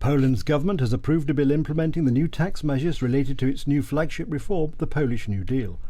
Poland's government has approved a bill implementing the new tax measures related to its new flagship reform, the Polish New Deal.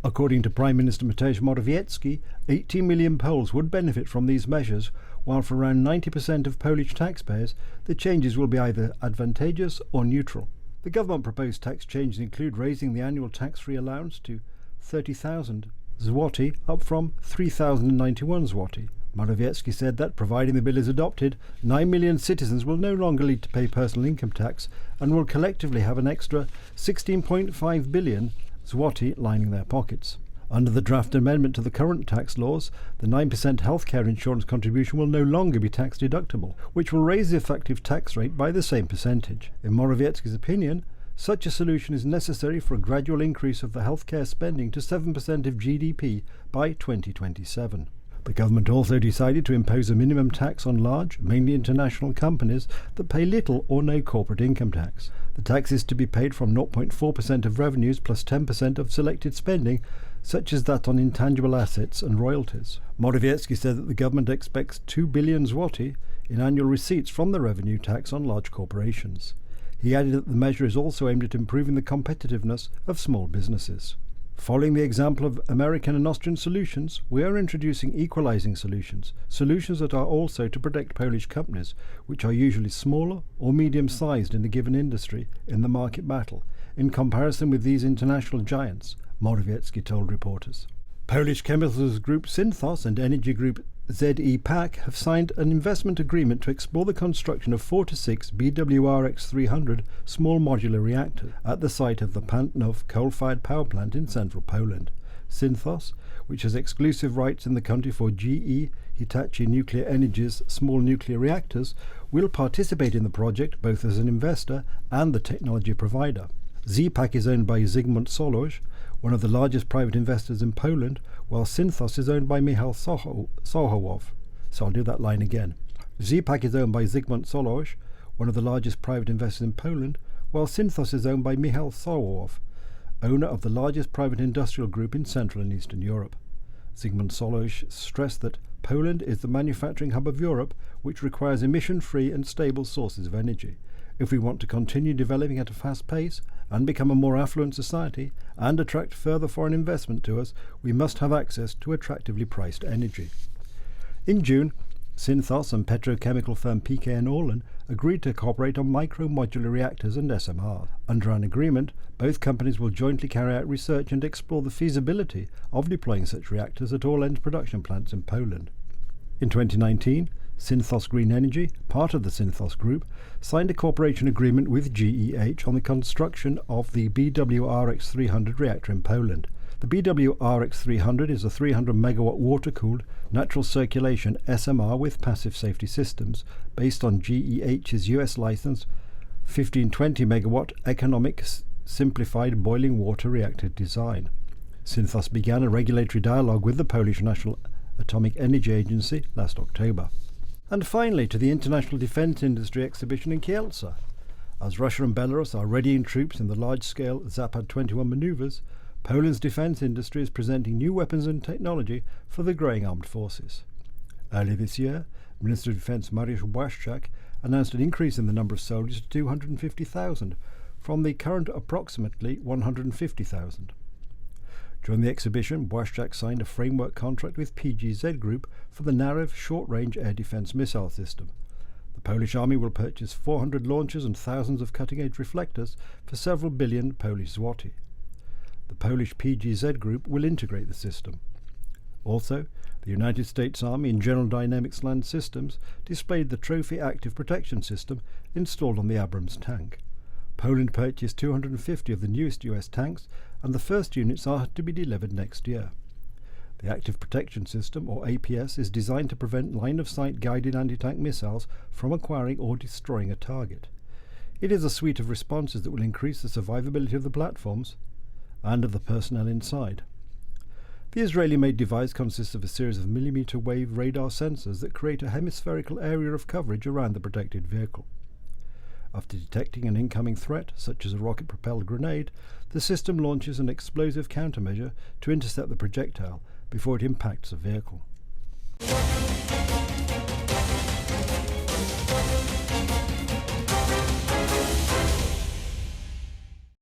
According to Prime Minister Mateusz Morawiecki, 18 million Poles would benefit from these measures, while for around 90% of Polish taxpayers, the changes will be either advantageous or neutral. The government proposed tax changes include raising the annual tax-free allowance to 30,000 zloty, up from 3,091 zloty. Morawiecki said that, providing the bill is adopted, 9 million citizens will no longer need to pay personal income tax and will collectively have an extra 16.5 billion zloty lining their pockets. Under the draft amendment to the current tax laws, the 9% healthcare insurance contribution will no longer be tax deductible, which will raise the effective tax rate by the same percentage. In Morawiecki's opinion, such a solution is necessary for a gradual increase of the healthcare spending to 7% of GDP by 2027. The government also decided to impose a minimum tax on large, mainly international companies that pay little or no corporate income tax. The tax is to be paid from 0.4% of revenues plus 10% of selected spending, such as that on intangible assets and royalties. Morawiecki said that the government expects 2 billion zloty in annual receipts from the revenue tax on large corporations. He added that the measure is also aimed at improving the competitiveness of small businesses. Following the example of American and Austrian solutions, we are introducing equalising solutions that are also to protect Polish companies, which are usually smaller or medium-sized in a given industry, in the market battle, in comparison with these international giants, Morawiecki told reporters. Polish chemicals group Synthos and energy group ZE PAK have signed an investment agreement to explore the construction of 4 to 6 BWRX-300 small modular reactors at the site of the Pantnów coal-fired power plant in central Poland. Synthos, which has exclusive rights in the country for GE Hitachi Nuclear Energy's small nuclear reactors, will participate in the project both as an investor and the technology provider. ZPAK is owned by Zygmunt Solorz, one of the largest private investors in Poland, while Synthos is owned by Michał Sochowow. So I'll do that line again. ZPAK is owned by Zygmunt Solorz, one of the largest private investors in Poland, while Synthos is owned by Michał Sochowow, owner of the largest private industrial group in Central and Eastern Europe. Zygmunt Solorz stressed that Poland is the manufacturing hub of Europe, which requires emission-free and stable sources of energy. If we want to continue developing at a fast pace and become a more affluent society and attract further foreign investment to us, we must have access to attractively priced energy. In June, Synthos and petrochemical firm PKN Orlen agreed to cooperate on micro-modular reactors and SMR. Under an agreement, both companies will jointly carry out research and explore the feasibility of deploying such reactors at Orlen's production plants in Poland. In 2019, Synthos Green Energy, part of the Synthos Group, signed a cooperation agreement with GEH on the construction of the BWRX-300 reactor in Poland. The BWRX-300 is a 300 megawatt water-cooled, natural circulation SMR with passive safety systems, based on GEH's US licensed 1520 megawatt economic simplified boiling water reactor design. Synthos began a regulatory dialogue with the Polish National Atomic Energy Agency last October. And finally, to the International Defence Industry Exhibition in Kielce. As Russia and Belarus are readying troops in the large-scale Zapad-21 manoeuvres, Poland's defence industry is presenting new weapons and technology for the growing armed forces. Earlier this year, Minister of Defence Mariusz Błaszczak announced an increase in the number of soldiers to 250,000, from the current approximately 150,000. During the exhibition, Błaszczak signed a framework contract with PGZ Group for the Narew short-range air defence missile system. The Polish army will purchase 400 launchers and thousands of cutting-edge reflectors for several billion Polish zloty. The Polish PGZ Group will integrate the system. Also, the United States Army and General Dynamics Land Systems displayed the Trophy Active Protection System installed on the Abrams tank. Poland purchased 250 of the newest US tanks, and the first units are to be delivered next year. The Active Protection System, or APS, is designed to prevent line-of-sight guided anti-tank missiles from acquiring or destroying a target. It is a suite of responses that will increase the survivability of the platforms and of the personnel inside. The Israeli-made device consists of a series of millimetre-wave radar sensors that create a hemispherical area of coverage around the protected vehicle. After detecting an incoming threat, such as a rocket-propelled grenade, the system launches an explosive countermeasure to intercept the projectile before it impacts the vehicle.